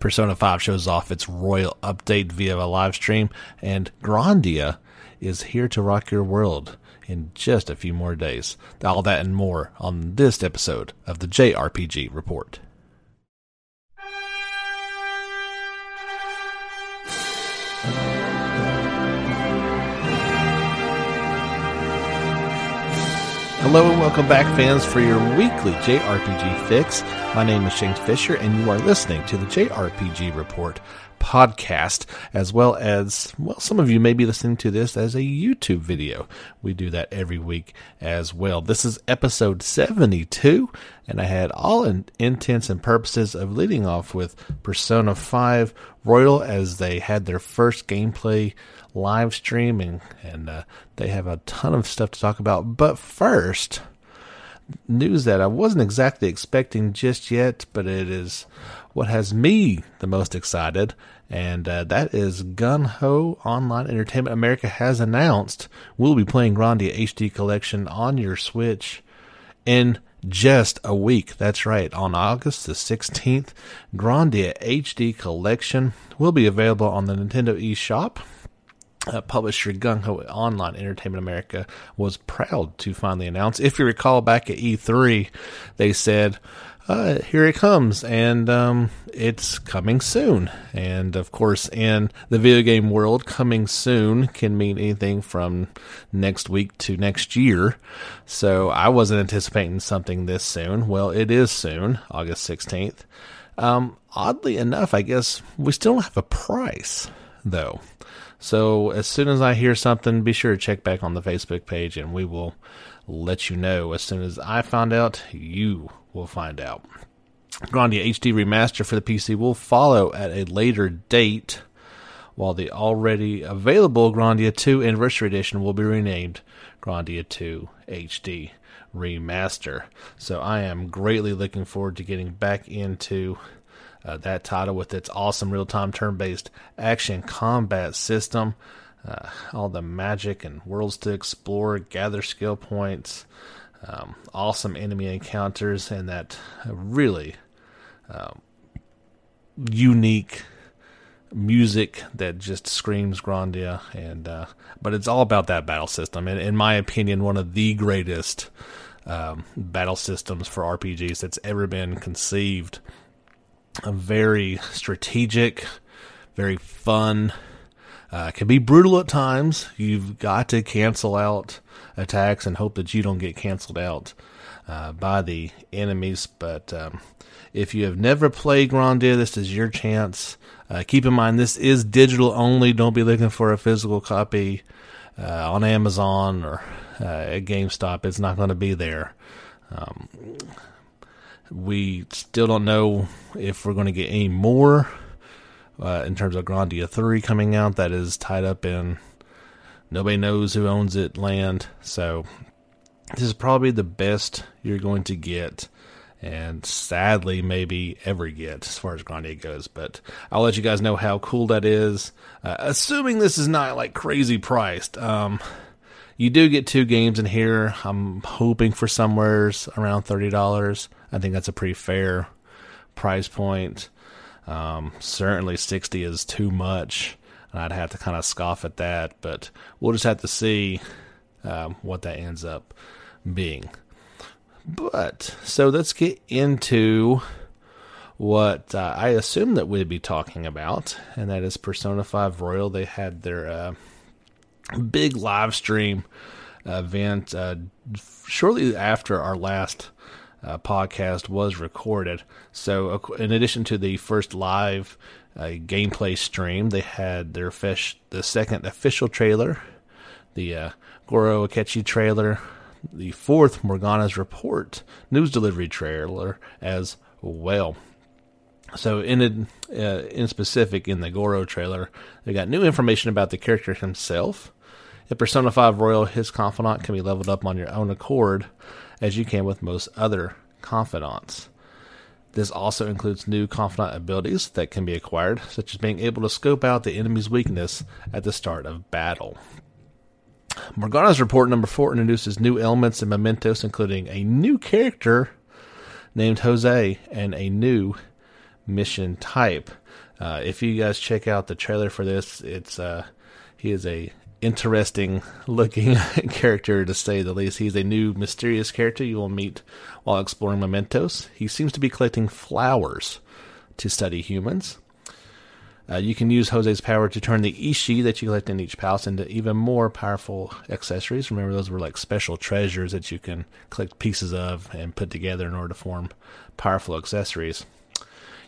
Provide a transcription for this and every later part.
Persona 5 shows off its royal update via a live stream, and Grandia is here to rock your world in just a few more days. All that and more on this episode of the JRPG Report. Hello and welcome back, fans, for your weekly JRPG fix. My name is James Fisher, and you are listening to the JRPG Report podcast, as well as, well, some of you may be listening to this as a YouTube video. We do that every week as well. This is episode 72, and I had all intents and purposes of leading off with Persona 5 Royal as they had their first gameplay live stream, and they have a ton of stuff to talk about. But first, news that I wasn't exactly expecting just yet, but it is what has me the most excited, and that is Gung Ho Online Entertainment America has announced we'll be playing Grandia HD Collection on your Switch in just a week. That's right, on August the 16th, Grandia HD Collection will be available on the Nintendo eShop. Publisher Gung Ho Online Entertainment America was proud to finally announce. If you recall, back at E3, they said, here it comes, and it's coming soon. And, of course, in the video game world, coming soon can mean anything from next week to next year. So I wasn't anticipating something this soon. Well, it is soon, August 16th. Oddly enough, I guess we still don't have a price, though. So as soon as I hear something, be sure to check back on the Facebook page, and we will let you know. As soon as I find out, you will find out. Grandia HD Remaster for the PC will follow at a later date, while the already available Grandia 2 Anniversary Edition will be renamed Grandia 2 HD Remaster. So I am greatly looking forward to getting back into that title with its awesome real-time turn-based action combat system, all the magic and worlds to explore, gather skill points, awesome enemy encounters, and that really unique music that just screams Grandia. And but it's all about that battle system, and in my opinion, one of the greatest battle systems for RPGs that's ever been conceived. Very strategic, very fun, can be brutal at times. You've got to cancel out attacks and hope that you don't get canceled out by the enemies. But if you have never played Grandia, this is your chance. Keep in mind, this is digital only. Don't be looking for a physical copy on Amazon or at GameStop. It's not going to be there. We still don't know if we're going to get any more in terms of Grandia 3 coming out. That is tied up in nobody knows who owns it land. So this is probably the best you're going to get, and sadly maybe ever get as far as Grandia goes. But I'll let you guys know how cool that is. Assuming this is not like crazy priced. You do get 2 games in here. I'm hoping for somewhere around $30. I think that's a pretty fair price point. Certainly $60 is too much, and I'd have to kind of scoff at that. But we'll just have to see what that ends up being. But so let's get into what I assume that we'd be talking about, and that is Persona 5 Royal. They had their big live stream event shortly after our last podcast was recorded. So in addition to the first live gameplay stream, they had their the second official trailer, the Goro Akechi trailer, the fourth Morgana's Report news delivery trailer as well. So in specific, in the Goro trailer, they got new information about the character himself. In Persona 5 Royal, his confidant can be leveled up on your own accord, as you can with most other confidants. This also includes new confidant abilities that can be acquired, such as being able to scope out the enemy's weakness at the start of battle. Morgana's Report number 4 introduces new elements and mementos, including a new character named Jose and a new mission type. If you guys check out the trailer for this, he is a interesting looking character, to say the least. He's a new mysterious character you will meet while exploring mementos. He seems to be collecting flowers to study humans. You can use Jose's power to turn the ishi that you collect in each palace into even more powerful accessories. Remember, those were like special treasures that you can collect pieces of and put together in order to form powerful accessories.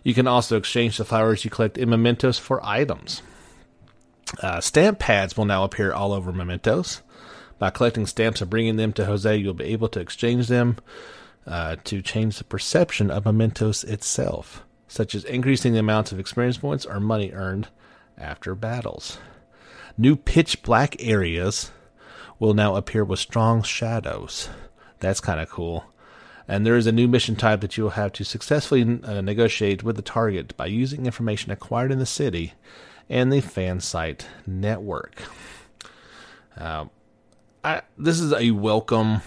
You can also exchange the flowers you collect in mementos for items. Stamp pads will now appear all over mementos. By collecting stamps and bringing them to Jose, you'll be able to exchange them to change the perception of mementos itself, such as increasing the amounts of experience points or money earned after battles. New pitch black areas will now appear with strong shadows. That's kind of cool. And there is a new mission type that you will have to successfully negotiate with the target by using information acquired in the city and the fan site network. This is a welcome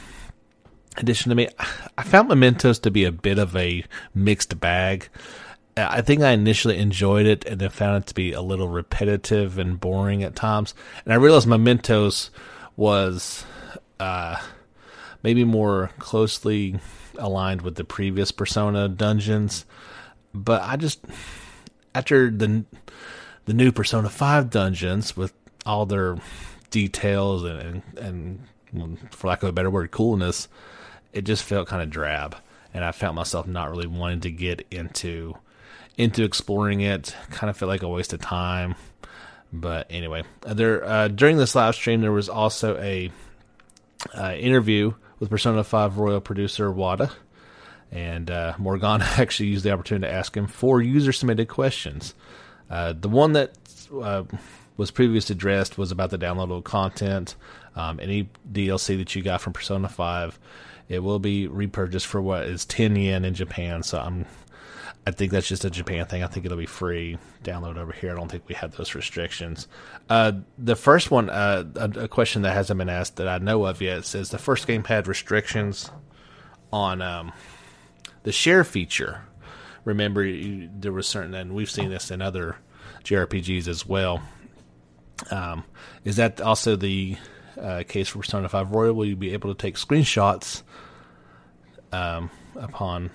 addition to me. I found mementos to be a bit of a mixed bag. I think I initially enjoyed it and then found it to be a little repetitive and boring at times. And I realized mementos was maybe more closely aligned with the previous Persona dungeons. But I just, after the new Persona 5 dungeons with all their details and for lack of a better word, coolness, it just felt kind of drab. And I found myself not really wanting to get into exploring it. Kind of felt like a waste of time. But anyway, during this live stream, there was also a interview with Persona 5 Royal producer Wada. And Morgana actually used the opportunity to ask him 4 user-submitted questions. The one that was previously addressed was about the downloadable content. Any DLC that you got from Persona 5, it will be repurchased for what is 10 yen in Japan. So I think that's just a Japan thing. I think it'll be free download over here. I don't think we have those restrictions. The first one, a question that hasn't been asked that I know of yet, says the first game had restrictions on the share feature. Remember, there was certain, and we've seen this in other JRPGs as well. Is that also the case for Persona 5 Royal? Will you be able to take screenshots upon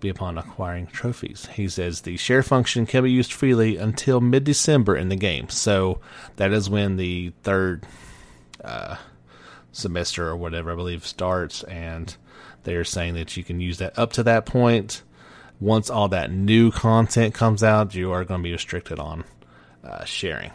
acquiring trophies? He says the share function can be used freely until mid-December in the game. So that is when the third semester or whatever, I believe, starts, and they're saying that you can use that up to that point. Once all that new content comes out, you are going to be restricted on sharing.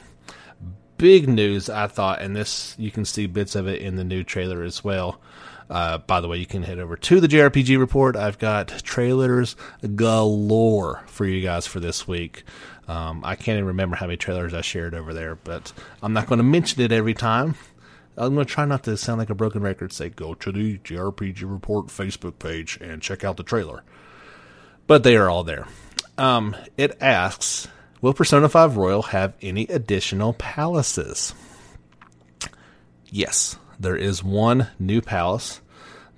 Big news, I thought, and this, you can see bits of it in the new trailer as well. By the way, you can head over to the JRPG Report. I've got trailers galore for you guys for this week. I can't even remember how many trailers I shared over there, but I'm not going to mention it every time. I'm going to try not to sound like a broken record, say, go to the JRPG Report Facebook page and check out the trailer. But they are all there. It asks, will Persona 5 Royal have any additional palaces? Yes, there is one new palace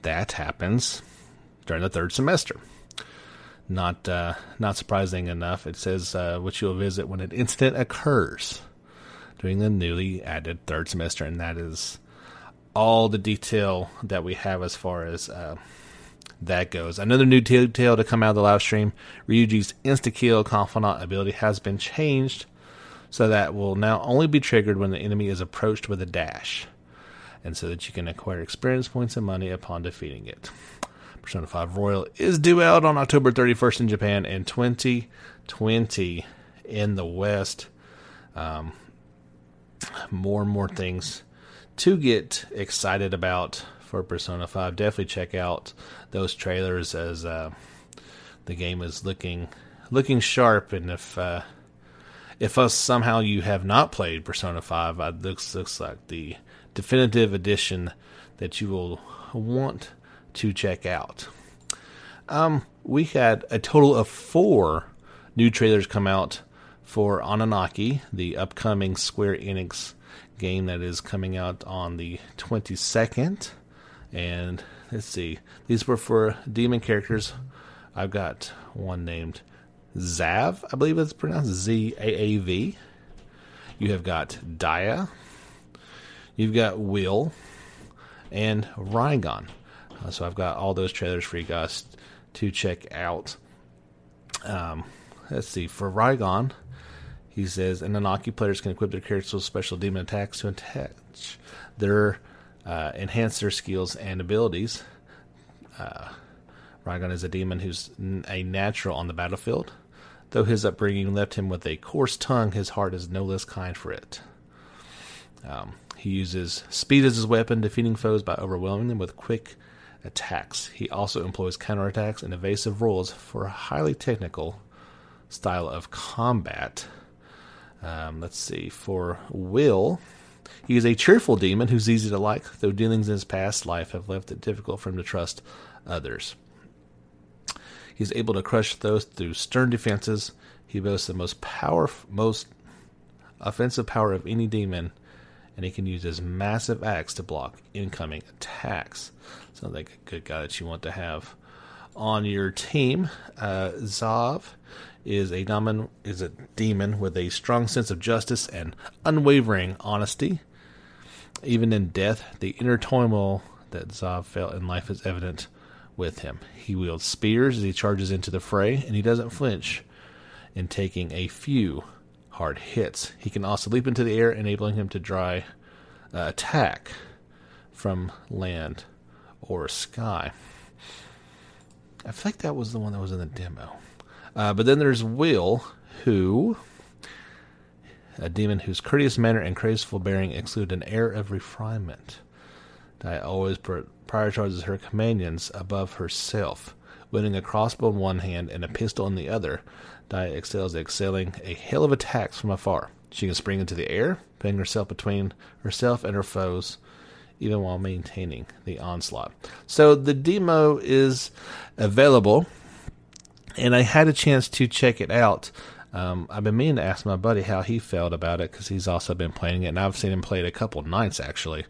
that happens during the third semester. Not surprising enough. It says which you'll visit when an incident occurs during the newly added third semester, and that is all the detail that we have as far as that goes. Another new detail to come out of the live stream: Ryuji's insta-kill confidant ability has been changed, so that will now only be triggered when the enemy is approached with a dash, and so that you can acquire experience points and money upon defeating it. Persona 5 Royal is due out on October 31st in Japan and 2020 in the West. More and more things to get excited about for Persona 5. Definitely check out those trailers as the game is looking sharp. And if somehow you have not played Persona 5, it looks like the definitive edition that you will want to check out. We had a total of 4 new trailers come out for Ononaki, the upcoming Square Enix game that is coming out on the 22nd. And let's see, these were for demon characters. I've got one named Zav, I believe it's pronounced Z-A-A-V. You have got Dia. You've got Will and Rygon. So I've got all those trailers for you guys to check out. Let's see. For Rygon, he says, and Anunnaki players can equip their characters with special demon attacks to enhance their skills and abilities. Rygon is a demon who's a natural on the battlefield. Though his upbringing left him with a coarse tongue, his heart is no less kind for it. He uses speed as his weapon, defeating foes by overwhelming them with quick attacks. He also employs counterattacks and evasive rolls for a highly technical style of combat. Let's see. For Will, he is a cheerful demon who's easy to like, though dealings in his past life have left it difficult for him to trust others. He's able to crush those through stern defenses. He boasts the most offensive power of any demon, and he can use his massive axe to block incoming attacks. Sounds like a good guy that you want to have on your team. Zav is a demon with a strong sense of justice and unwavering honesty. Even in death, the inner turmoil that Zav felt in life is evident with him. He wields spears as he charges into the fray, and he doesn't flinch in taking a few hard hits. He can also leap into the air, enabling him to attack from land or sky. I feel like that was the one that was in the demo. But then there's Will, a demon whose courteous manner and graceful bearing exude an air of refinement. Dia always prioritizes her companions above herself. Wielding a crossbow in one hand and a pistol in the other, Dia excels at excelling a hail of attacks from afar. She can spring into the air, putting herself between herself and her foes, even while maintaining the onslaught. So the demo is available, and I had a chance to check it out. I've been meaning to ask my buddy how he felt about it, because he's also been playing it, and I've seen him play it a couple nights, actually,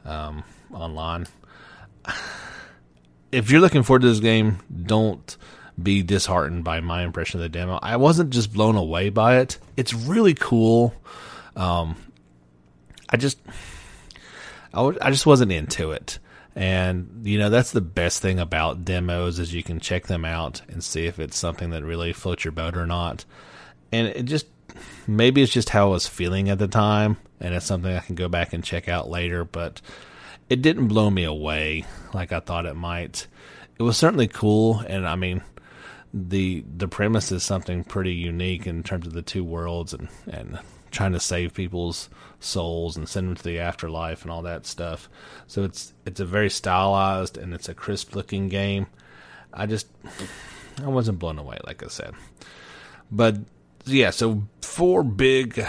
online. If you're looking forward to this game, don't be disheartened by my impression of the demo. I wasn't just blown away by it. It's really cool. I just wasn't into it. And, that's the best thing about demos, is you can check them out and see if it's something that really floats your boat or not. And maybe it's just how I was feeling at the time, and it's something I can go back and check out later, but it didn't blow me away like I thought it might. It was certainly cool, and I mean, the premise is something pretty unique in terms of the two worlds and trying to save people's souls and send them to the afterlife and all that stuff. So it's a very stylized and it's a crisp looking game. I wasn't blown away, like I said. But yeah, so 4 big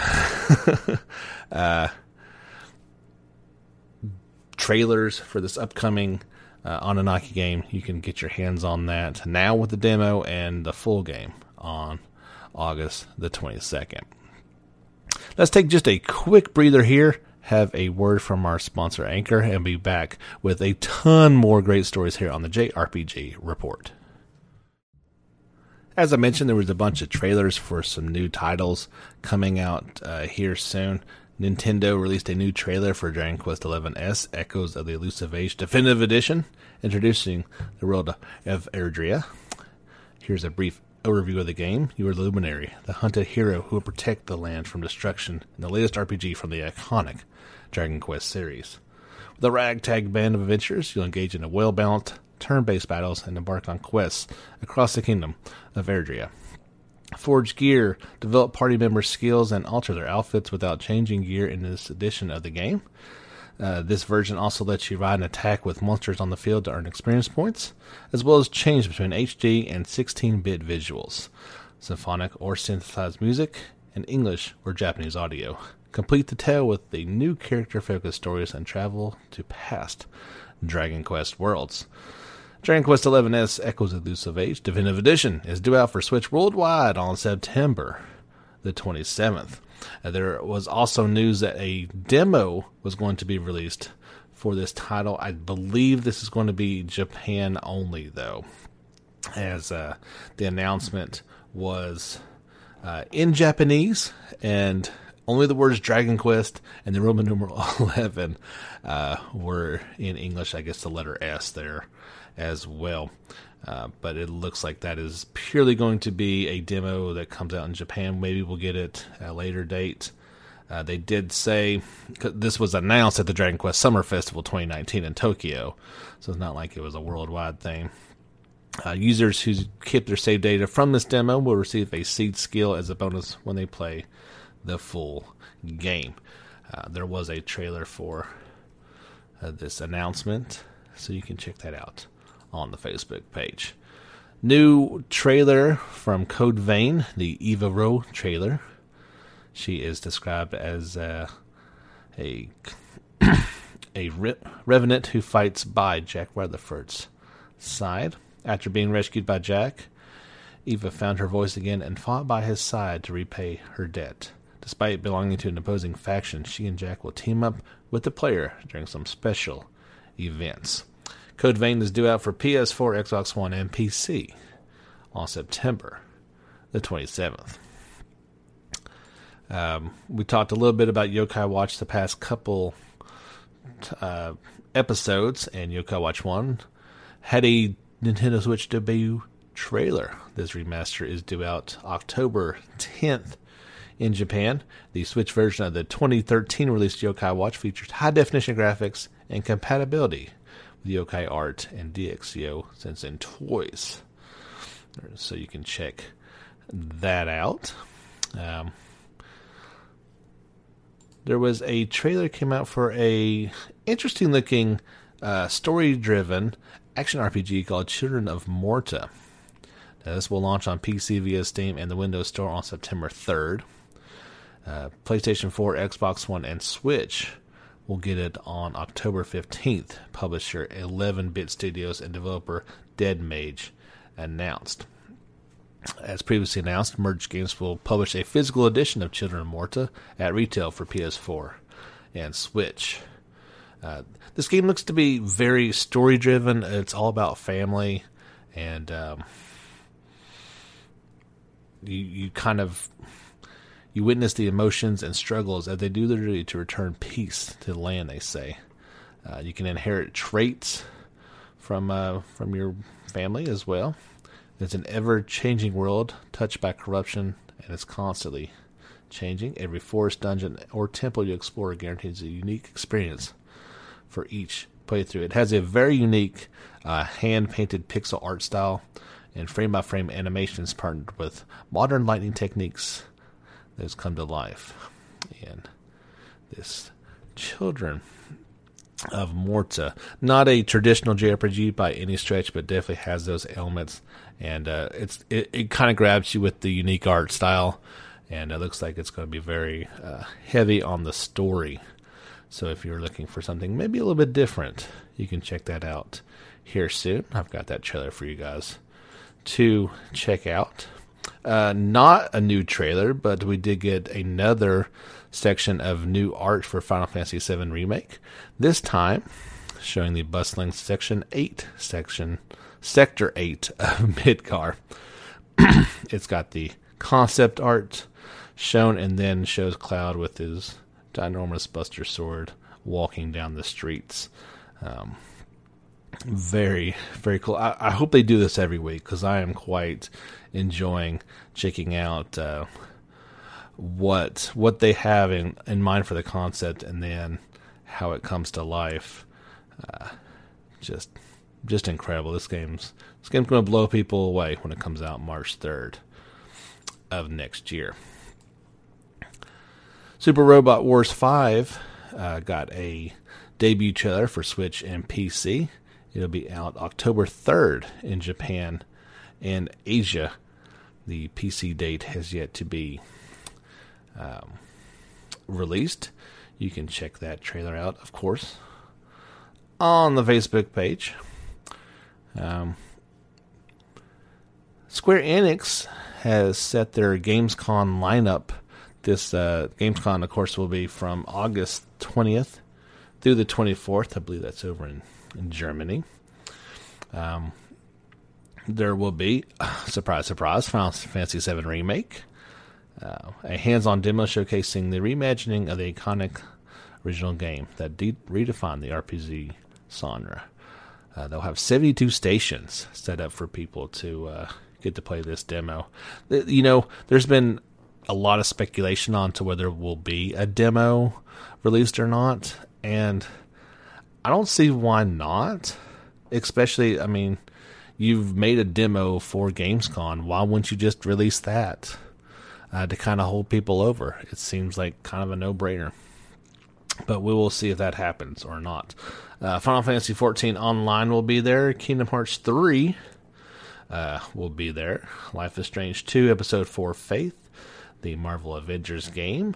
trailers for this upcoming Anunnaki game. You can get your hands on that now with the demo and the full game on August the 22nd. Let's take just a quick breather here, have a word from our sponsor Anchor, and be back with a ton more great stories here on the JRPG Report. As I mentioned, there was a bunch of trailers for some new titles coming out here soon. Nintendo released a new trailer for Dragon Quest XI-S, Echoes of the Elusive Age Definitive Edition, introducing the world of Erdrea. Here's a brief overview of the game. You are the Luminary, the hunted hero who will protect the land from destruction in the latest RPG from the iconic Dragon Quest series. With a ragtag band of adventurers, you'll engage in a well-balanced, turn-based battles and embark on quests across the kingdom of Erdrea. Forge gear, develop party members' skills, and alter their outfits without changing gear in this edition of the game. This version also lets you ride and attack with monsters on the field to earn experience points, as well as change between HD and 16-bit visuals, symphonic or synthesized music, and English or Japanese audio. Complete the tale with the new character-focused stories and travel to past Dragon Quest worlds. Dragon Quest XI-S Echoes of the Elusive Age Definitive Edition is due out for Switch worldwide on September the 27th. There was also news that a demo was going to be released for this title. I believe this is going to be Japan only, though. as the announcement was in Japanese, and only the words Dragon Quest and the Roman numeral 11 were in English. I guess the letter S there as well. But it looks like that is purely going to be a demo that comes out in Japan. Maybe we'll get it at a later date. They did say this was announced at the Dragon Quest Summer Festival 2019 in Tokyo, so it's not like it was a worldwide thing. Users who keep their save data from this demo will receive a seed skill as a bonus when they play the full game. There was a trailer for this announcement, so you can check that out on the Facebook page. New trailer from Code Vein, the Eva Rowe trailer. She is described as a revenant who fights by Jack Rutherford's side. After being rescued by Jack, Eva found her voice again and fought by his side to repay her debt. Despite belonging to an opposing faction, she and Jack will team up with the player during some special events. Code Vein is due out for PS4, Xbox One, and PC on September the 27th. We talked a little bit about Yokai Watch the past couple episodes, and Yokai Watch 1 had a Nintendo Switch debut trailer. This remaster is due out October 10th in Japan. The Switch version of the 2013 released Yokai Watch features high-definition graphics and compatibility with Yokai Art and DxYo Sensen toys. So you can check that out. There was a trailer came out for a interesting-looking, story-driven action RPG called Children of Morta. Now, this will launch on PC via Steam and the Windows Store on September 3rd. PlayStation 4, Xbox One, and Switch will get it on October 15th. Publisher 11-Bit Studios and developer Dead Mage announced. As previously announced, Merge Games will publish a physical edition of Children of Morta at retail for PS4 and Switch. This game looks to be very story-driven. It's all about family, and you witness the emotions and struggles as they do their duty to return peace to the land, they say. You can inherit traits from your family as well. It's an ever-changing world touched by corruption, and it's constantly changing. Every forest, dungeon, or temple you explore guarantees a unique experience for each playthrough. It has a very unique hand-painted pixel art style and frame-by-frame animations partnered with modern lighting techniques that has come to life. And this Children of Morta, not a traditional JRPG by any stretch, but definitely has those elements, and it kind of grabs you with the unique art style, and it looks like it's going to be very heavy on the story. So if you're looking for something maybe a little bit different, you can check that out here soon. I've got that trailer for you guys to check out. Not a new trailer, but we did get another section of new art for Final Fantasy VII Remake. This time, showing the bustling Sector 8 of Midgar. It's got the concept art shown, and then shows Cloud with his ginormous Buster Sword walking down the streets. Very, very cool. I hope they do this every week, because I am quite enjoying checking out what they have in mind for the concept, and then how it comes to life. Just incredible. This game's going to blow people away when it comes out March 3rd of next year. Super Robot Wars 5 got a debut trailer for Switch and PC. It'll be out October 3rd in Japan and Asia. The PC date has yet to be released. You can check that trailer out, of course, on the Facebook page. Square Enix has set their Gamescom lineup. This Gamescom, of course, will be from August 20th through the 24th. I believe that's over in Germany. there will be, surprise, surprise, Final Fantasy VII Remake. A hands-on demo showcasing the reimagining of the iconic original game that redefined the RPG genre. They'll have 72 stations set up for people to get to play this demo. There's been a lot of speculation on to whether there will be a demo released or not, and I don't see why not. Especially, you've made a demo for Gamescom. Why wouldn't you just release that to kind of hold people over? It seems like kind of a no-brainer. But we will see if that happens or not. Final Fantasy XIV Online will be there. Kingdom Hearts 3 will be there. Life is Strange 2, Episode 4, Faith. The Marvel Avengers game.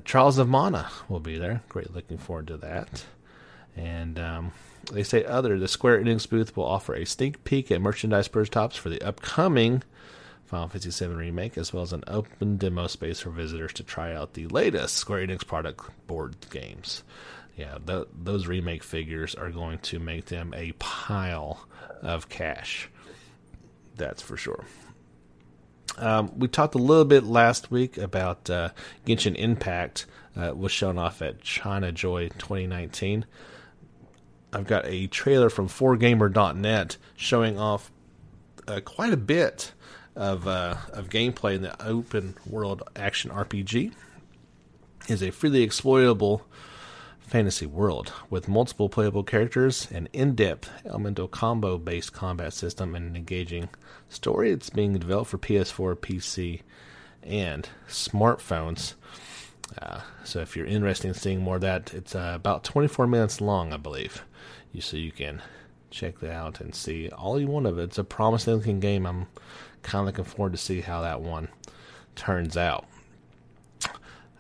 Trials of Mana will be there. Great, looking forward to that. And they say the Square Enix booth will offer a sneak peek at merchandise prototypes for the upcoming Final Fantasy VII Remake, as well as an open demo space for visitors to try out the latest Square Enix product board games. Yeah, those Remake figures are going to make them a pile of cash. That's for sure. We talked a little bit last week about Genshin Impact. Was shown off at China Joy 2019. I've got a trailer from 4gamer.net showing off quite a bit of gameplay in the open world action RPG. Is a freely exploitable fantasy world with multiple playable characters, an in-depth elemental combo-based combat system, and an engaging story. It's being developed for PS4, PC, and smartphones. So if you're interested in seeing more of that, it's about 24 minutes long, I believe. So you can check that out and see all you want of it. It's a promising looking game. I'm kind of looking forward to see how that one turns out.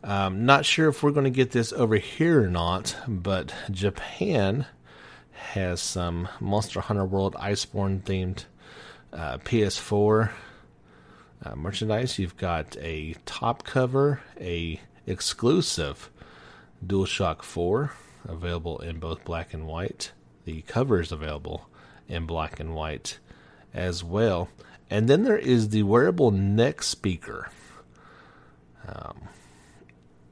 Not sure if we're going to get this over here or not, but Japan has some Monster Hunter World Iceborne themed PS4 merchandise. You've got a top cover, a exclusive DualShock 4 available in both black and white. The cover is available in black and white as well. And then there is the wearable neck speaker.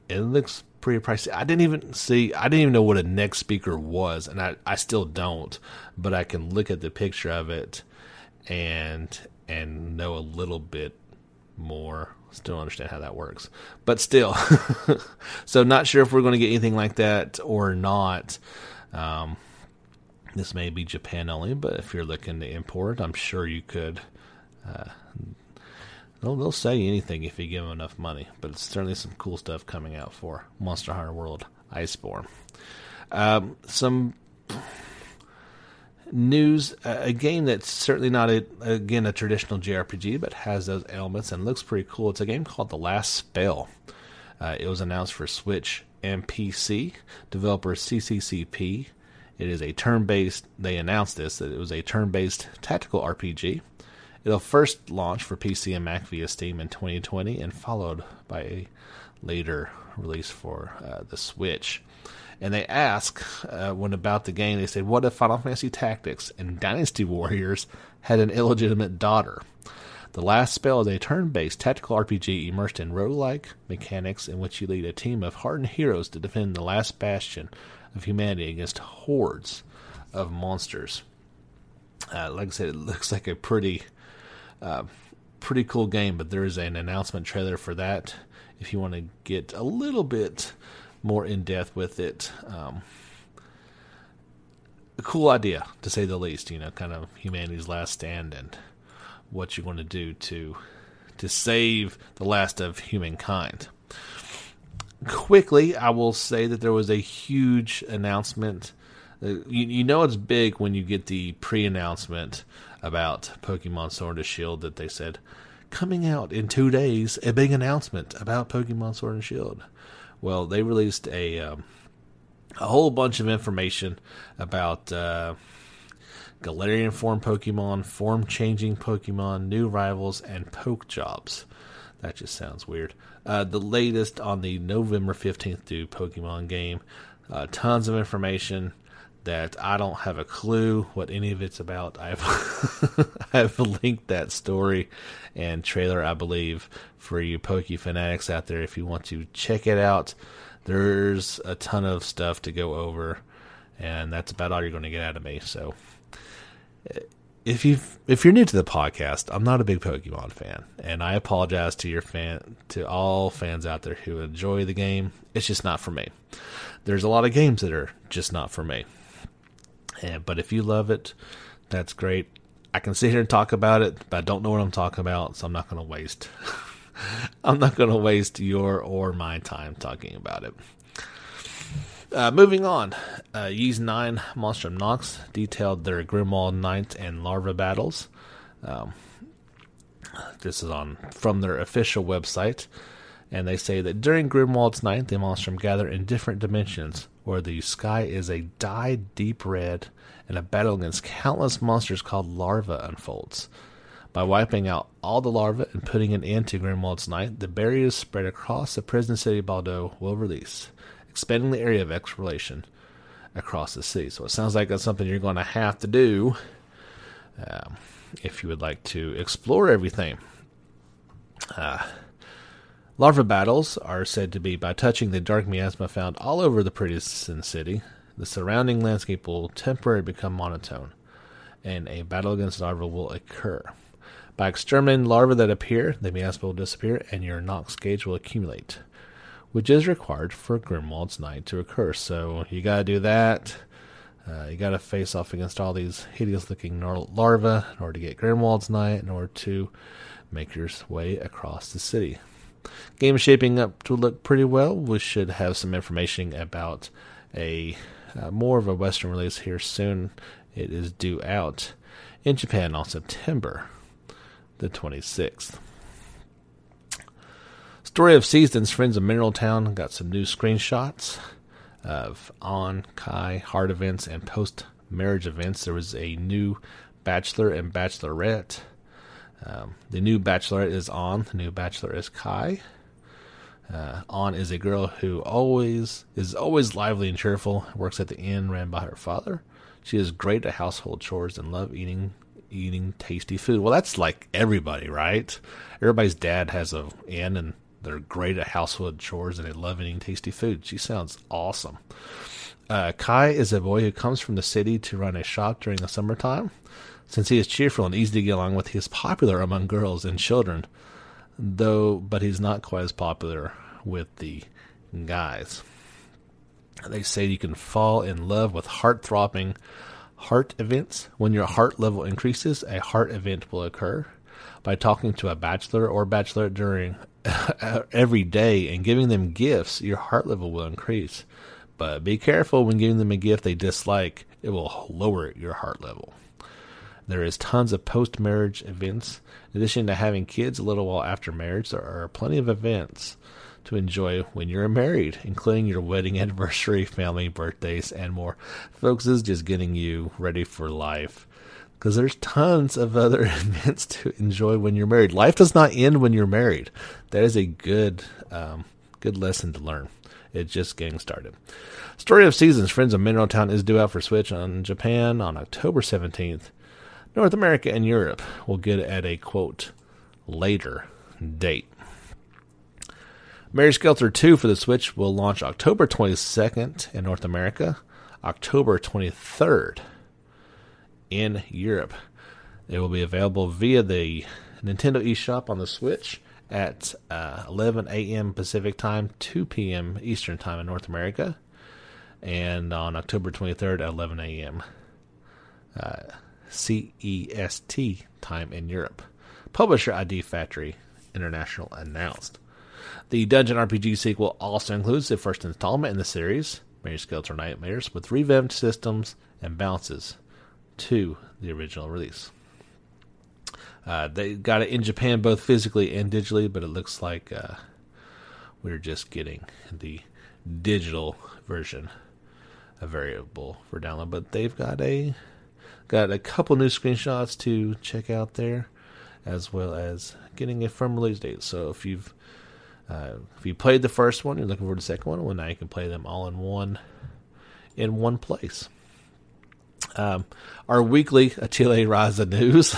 It looks pretty pricey. I didn't even know what a neck speaker was, and I still don't, but I can look at the picture of it and know a little bit more. Still don't understand how that works, but still. So not sure if we're going to get anything like that or not. This may be Japan only, but if you're looking to import, I'm sure you could. They'll sell you anything if you give them enough money, but it's certainly some cool stuff coming out for Monster Hunter World Iceborne. Some news, a game that's certainly not a traditional JRPG, but has those elements and looks pretty cool. It's a game called The Last Spell. It was announced for Switch and PC. Developer CCCP. It is a turn-based, they announced this, that it was a turn-based tactical RPG. It'll first launch for PC and Mac via Steam in 2020 and followed by a later release for the Switch. And they ask, when about the game, they said, what if Final Fantasy Tactics and Dynasty Warriors had an illegitimate daughter? The Last Spell is a turn-based tactical RPG immersed in roguelike mechanics in which you lead a team of hardened heroes to defend the last bastion of humanity against hordes of monsters. Like I said, it looks like a pretty cool game, but there is an announcement trailer for that if you want to get a little bit more in depth with it. A cool idea, to say the least. Kind of humanity's last stand and what you're going to do to save the last of humankind. Quickly, I will say that there was a huge announcement. It's big when you get the pre-announcement about Pokemon Sword and Shield that they said, coming out in 2 days, a big announcement about Pokemon Sword and Shield. Well, they released a whole bunch of information about Galarian form Pokemon, form-changing Pokemon, new rivals, and poke jobs. That just sounds weird. The latest on the November 15th due Pokemon game. Tons of information. that I don't have a clue what any of it's about. I've linked that story and trailer, I believe, for you Poke fanatics out there if you want to check it out. There's a ton of stuff to go over, and that's about all you're going to get out of me. So if you're new to the podcast, I'm not a big Pokemon fan, and I apologize to all fans out there who enjoy the game. It's just not for me. There's a lot of games that are just not for me. But if you love it, that's great. I can sit here and talk about it, but I don't know what I'm talking about, so I'm not going to waste your or my time talking about it. Moving on, Ys 9 Monstrum Nox detailed their Grimwald Knight and Larva battles. This is from their official website, and they say that during Grimwald's Night, the Monstrum gather in different dimensions, where the sky is a dyed deep red, and a battle against countless monsters called Larva unfolds. By wiping out all the larvae and putting an end to Grimwald's Night, the barriers spread across the prison city Baldo will release, expanding the area of exploration across the city. So it sounds like that's something you're going to have to do if you would like to explore everything. Larva battles are said to be by touching the dark miasma found all over the prison city. The surrounding landscape will temporarily become monotone, and a battle against larvae will occur. By exterminating larvae that appear, the miasma will disappear, and your Nox gauge will accumulate, which is required for Grimwald's Night to occur. So you got to do that. You got to face off against all these hideous-looking larvae in order to get Grimwald's Night, in order to make your way across the city. Game is shaping up to look pretty well. We should have some information about a more of a Western release here soon. It is due out in Japan on September the 26th. Story of Seasons, Friends of Mineral Town got some new screenshots of on, Kai, heart events, and post-marriage events. There was a new Bachelor and Bachelorette. The new Bachelorette is On. The new Bachelor is Kai. On is a girl who is always lively and cheerful, works at the inn ran by her father. She is great at household chores and loves eating tasty food. Well, that's like everybody, right? Everybody's dad has an inn, and they're great at household chores, and they love eating tasty food. She sounds awesome. Kai is a boy who comes from the city to run a shop during the summertime. Since he is cheerful and easy to get along with, he is popular among girls and children, but he's not quite as popular with the guys. They say you can fall in love with heart-throbbing heart events. When your heart level increases, a heart event will occur. By talking to a bachelor or bachelorette during every day and giving them gifts, your heart level will increase. But be careful when giving them a gift they dislike. It will lower your heart level. There is tons of post-marriage events. In addition to having kids a little while after marriage, there are plenty of events to enjoy when you're married, including your wedding anniversary, family, birthdays, and more. Folks, this is just getting you ready for life, because there's tons of other events to enjoy when you're married. Life does not end when you're married. That is a good lesson to learn. It's just getting started. Story of Seasons, Friends of Mineral Town is due out for Switch on Japan on October 17th. North America and Europe will get it at a, quote, later date. Mary Skelter 2 for the Switch will launch October 22nd in North America, October 23rd in Europe. It will be available via the Nintendo eShop on the Switch at 11 a.m. Pacific Time, 2 p.m. Eastern Time in North America, and on October 23rd at 11 a.m. CEST time in Europe. Publisher ID Factory International announced. The Dungeon RPG sequel also includes the first installment in the series, Mary Skelter Nightmares, with revamped systems and bounces to the original release. They got it in Japan both physically and digitally, but it looks like we're just getting the digital version available for download. But they've got a couple new screenshots to check out there, as well as getting a firm release date. So if you played the first one, you're looking for the second one, well, now you can play them all in one place. Our weekly Atelier Ryza news.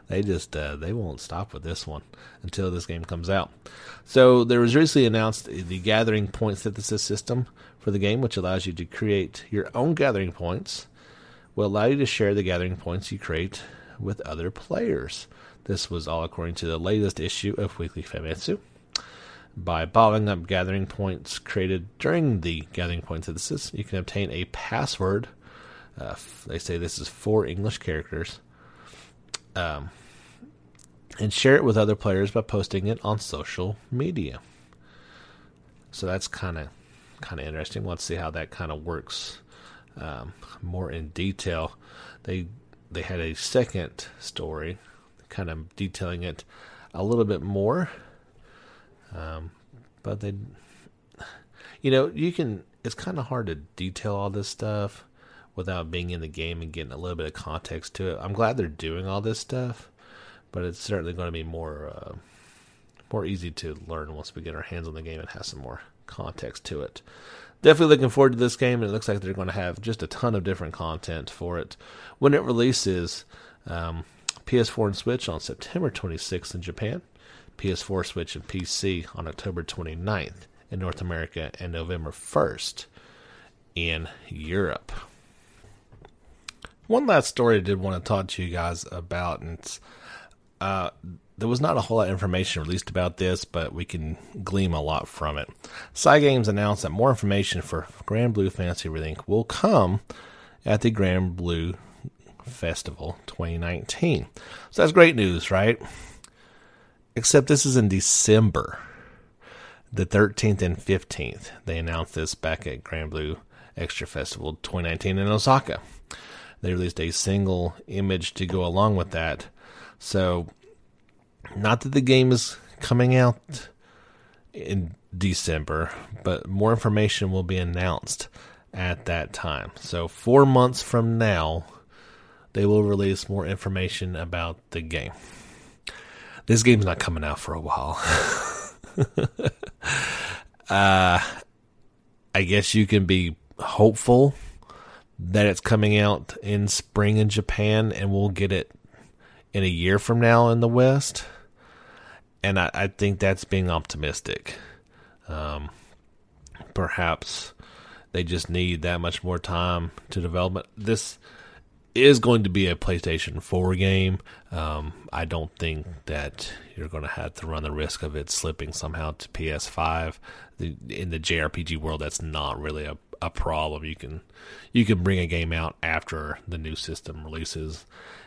They won't stop with this one until this game comes out. So there was recently announced the gathering point synthesis system for the game, which allows you to create your own gathering points. Will allow you to share the gathering points you create with other players. This was all according to the latest issue of Weekly Famitsu. By bottling up gathering points created during the gathering point synthesis, you can obtain a password. They say this is 4 English characters. And share it with other players by posting it on social media. So that's kind of interesting. Let's see how that kind of works more in detail. They had a second story, kind of detailing it a little bit more. But they, it's kind of hard to detail all this stuff without being in the game and getting a little bit of context to it. I'm glad they're doing all this stuff, but it's certainly going to be more easy to learn once we get our hands on the game and have some more context to it. Definitely looking forward to this game, and it looks like they're going to have just a ton of different content for it when it releases. PS4 and Switch on September 26th in Japan, PS4, Switch, and PC on October 29th in North America, and November 1st in Europe. One last story I did want to talk to you guys about, and it's, there was not a whole lot of information released about this, but we can glean a lot from it. Cygames announced that more information for Grand Blue Fantasy Relink will come at the Grand Blue Festival 2019. So that's great news, right? Except this is in December, the 13th and 15th. They announced this back at Grand Blue Extra Festival 2019 in Osaka. They released a single image to go along with that. So, not that the game is coming out in December, but more information will be announced at that time. So 4 months from now, they will release more information about the game. This game's not coming out for a while. I guess you can be hopeful that it's coming out in spring in Japan and we'll get it in a year from now in the West. And I think that's being optimistic. Perhaps they just need that much more time to develop it. This is going to be a PlayStation 4 game. I don't think that you're going to have to run the risk of it slipping somehow to PS5. In the JRPG world, that's not really a problem. You can bring a game out after the new system releases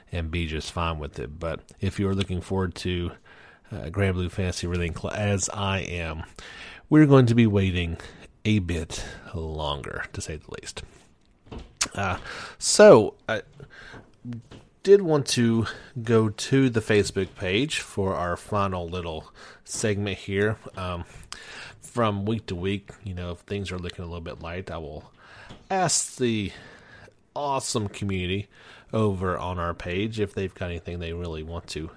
and be just fine with it. But if you're looking forward to Grand Blue Fantasy Relink, as I am, we're going to be waiting a bit longer, to say the least. So I did want to go to the Facebook page for our final little segment here. From week to week, if things are looking a little bit light, I will ask the awesome community over on our page if they've got anything they really want to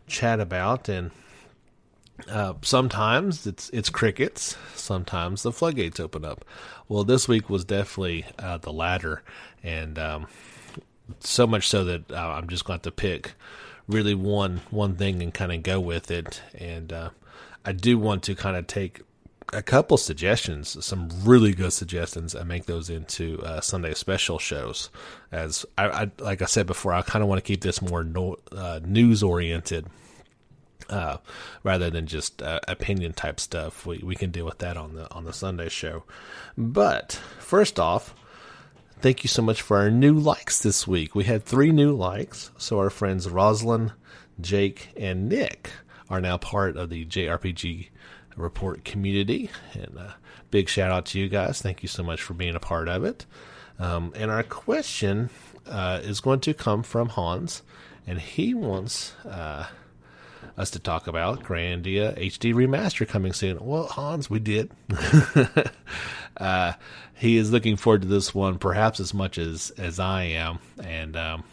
chat about. And sometimes it's crickets, sometimes the floodgates open up. Well, this week was definitely the latter, and so much so that I'm just going to have to pick really one thing and kind of go with it. And I do want to kind of take a couple suggestions, some really good suggestions, and make those into Sunday special shows. As I like I said before, I kind of want to keep this more news oriented. Rather than just opinion type stuff. We can deal with that on the Sunday show. But first off, thank you so much for our new likes this week. We had 3 new likes. So our friends Rosalind, Jake, and Nick are now part of the JRPG Report community. And a big shout out to you guys. Thank you so much for being a part of it. And our question is going to come from Hans. And he wants us to talk about Grandia HD Remaster coming soon. Well, Hans, we did. He is looking forward to this one perhaps as much as I am. And like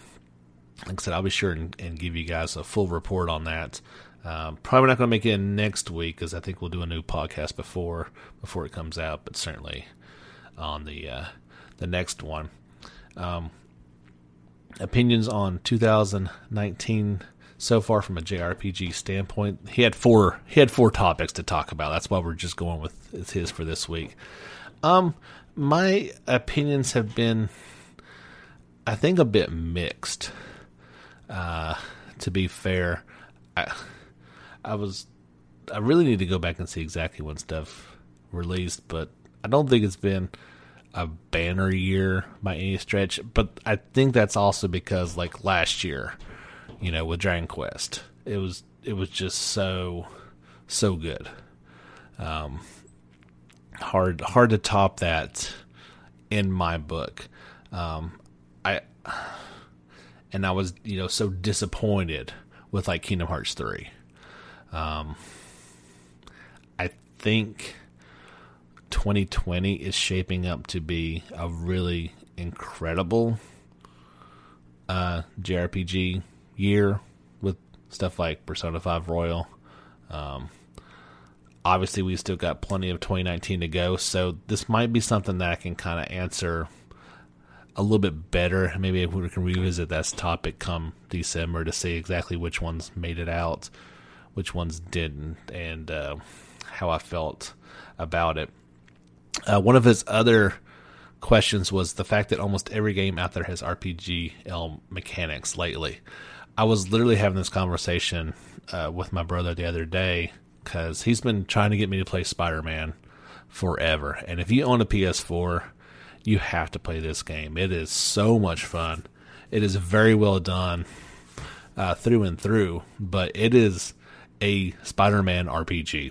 I said, I'll be sure and give you guys a full report on that. Probably not going to make it next week because I think we'll do a new podcast before it comes out, but certainly on the the next one. Opinions on 2019 so far from a JRPG standpoint. He had four topics to talk about. That's why we're just going with his for this week. My opinions have been, I think, a bit mixed. To be fair, I really need to go back and see exactly when stuff released, but I don't think it's been a banner year by any stretch. But I think that's also because, like, last year, with Dragon Quest, it was just so good. Hard to top that in my book. I was so disappointed with like Kingdom Hearts 3. I think 2020 is shaping up to be a really incredible JRPG year with stuff like Persona 5 Royal. Obviously, we still got plenty of 2019 to go, so this might be something that I can kind of answer a little bit better. Maybe we can revisit that topic come December to see exactly which ones made it out, which ones didn't, and how I felt about it. One of his other questions was the fact that almost every game out there has RPG mechanics lately. I was literally having this conversation with my brother the other day because he's been trying to get me to play Spider-Man forever. And if you own a PS4, you have to play this game. It is so much fun. It is very well done through and through, but it is a Spider-Man RPG.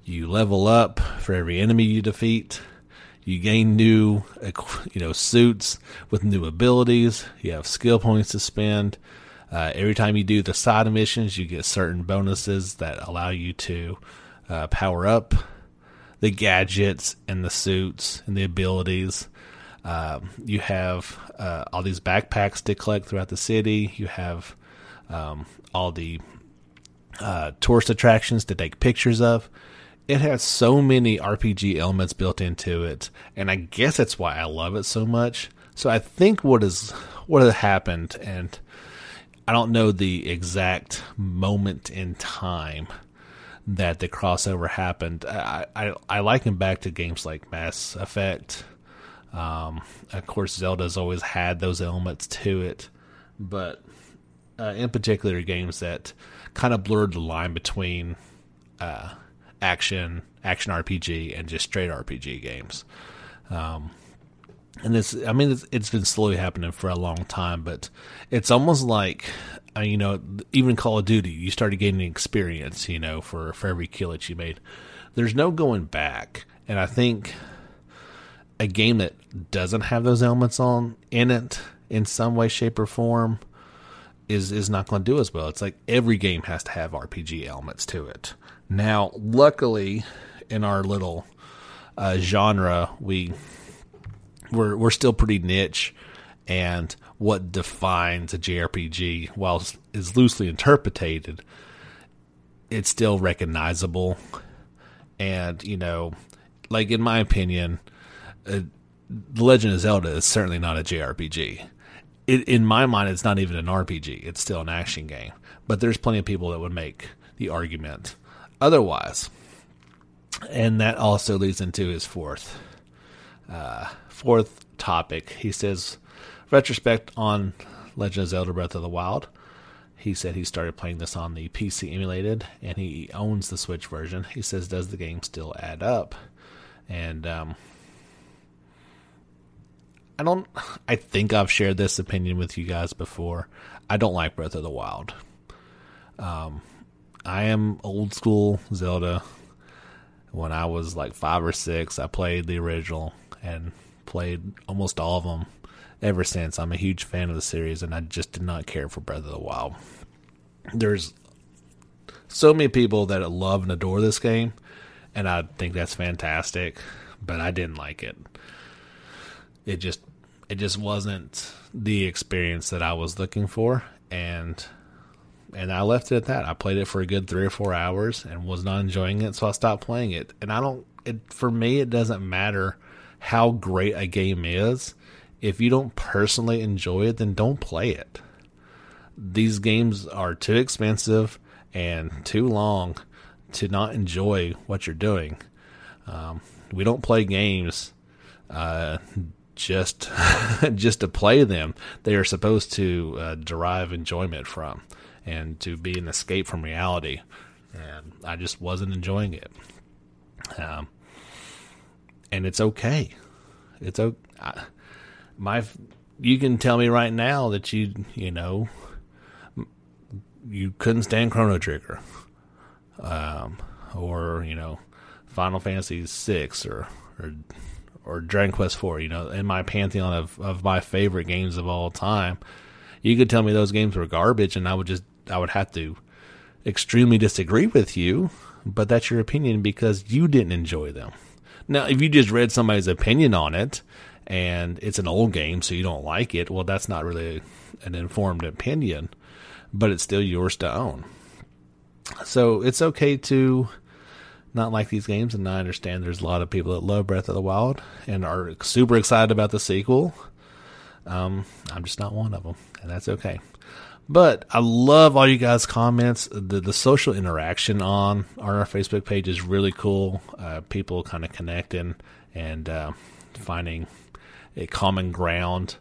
You level up for every enemy you defeat. You gain new, suits with new abilities. You have skill points to spend. Every time you do the side missions, you get certain bonuses that allow you to power up the gadgets and the suits and the abilities. You have all these backpacks to collect throughout the city. You have all the tourist attractions to take pictures of. It has so many RPG elements built into it, and I guess that's why I love it so much. So I think what has happened, and I don't know the exact moment in time that the crossover happened. I liken back to games like Mass Effect. Of course, Zelda's always had those elements to it, but in particular, games that kind of blurred the line between action RPG and just straight RPG games. And it's been slowly happening for a long time, but it's almost like, even Call of Duty, you started gaining experience, for every kill that you made. There's no going back. And I think a game that doesn't have those elements in it in some way, shape, or form is not going to do as well. It's like every game has to have RPG elements to it. Now, luckily, in our little genre, we're still pretty niche, and what defines a JRPG, while is loosely interpreted, it's still recognizable. And, like in my opinion, The Legend of Zelda is certainly not a JRPG. In my mind, it's not even an RPG. It's still an action game. But there's plenty of people that would make the argument otherwise. And that also leads into his fourth topic. He says, retrospect on Legend of Zelda Breath of the Wild. He said he started playing this on the PC emulated, and he owns the Switch version. He says, does the game still add up? And I think I've shared this opinion with you guys before. I don't like Breath of the Wild. I am old school Zelda. When I was like 5 or 6, I played the original and played almost all of them ever since. I'm a huge fan of the series, and I just did not care for Breath of the Wild. There's so many people that love and adore this game, and I think that's fantastic, but I didn't like it. It just wasn't the experience that I was looking for, and I left it at that. I played it for a good 3 or 4 hours and was not enjoying it, so I stopped playing it. And for me, it doesn't matter how great a game is. If you don't personally enjoy it, then don't play it. These games are too expensive and too long to not enjoy what you're doing. We don't play games just to play them. They are supposed to derive enjoyment from and to be an escape from reality. And I just wasn't enjoying it. And it's okay. It's okay. You can tell me right now that you couldn't stand Chrono Trigger, or Final Fantasy VI or Dragon Quest IV. In my pantheon of my favorite games of all time, you could tell me those games were garbage, and I would have to extremely disagree with you. But that's your opinion because you didn't enjoy them. Now, if you just read somebody's opinion on it, and it's an old game, so you don't like it, well, that's not really an informed opinion, but it's still yours to own. So it's okay to not like these games, and I understand there's a lot of people that love Breath of the Wild and are super excited about the sequel. I'm just not one of them, and that's okay. But I love all you guys' comments. The social interaction on our Facebook page is really cool. People kind of connecting and finding a common ground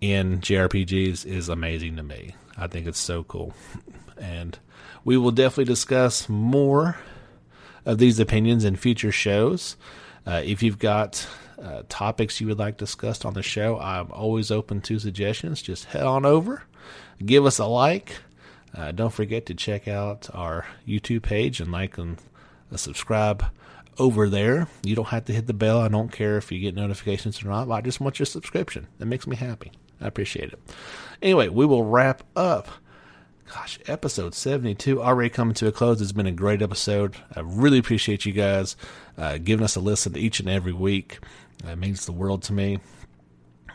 in JRPGs is amazing to me. I think it's so cool. And we will definitely discuss more of these opinions in future shows. If you've got topics you would like discussed on the show, I'm always open to suggestions. Just head on over, give us a like. Don't forget to check out our YouTube page and like and subscribe over there. You don't have to hit the bell. I don't care if you get notifications or not. I just want your subscription. That makes me happy. I appreciate it. Anyway, we will wrap up. Gosh, episode 72 already coming to a close. It's been a great episode. I really appreciate you guys giving us a listen each and every week. It means the world to me.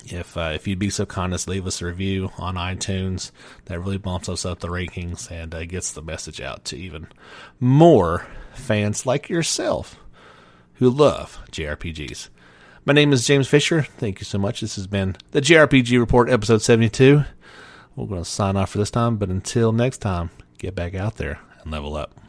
If you'd be so kind as leave us a review on iTunes, that really bumps us up the rankings and gets the message out to even more fans like yourself who love JRPGs. My name is James Fisher. Thank you so much. This has been the JRPG Report, episode 72. We're going to sign off for this time, but until next time, get back out there and level up.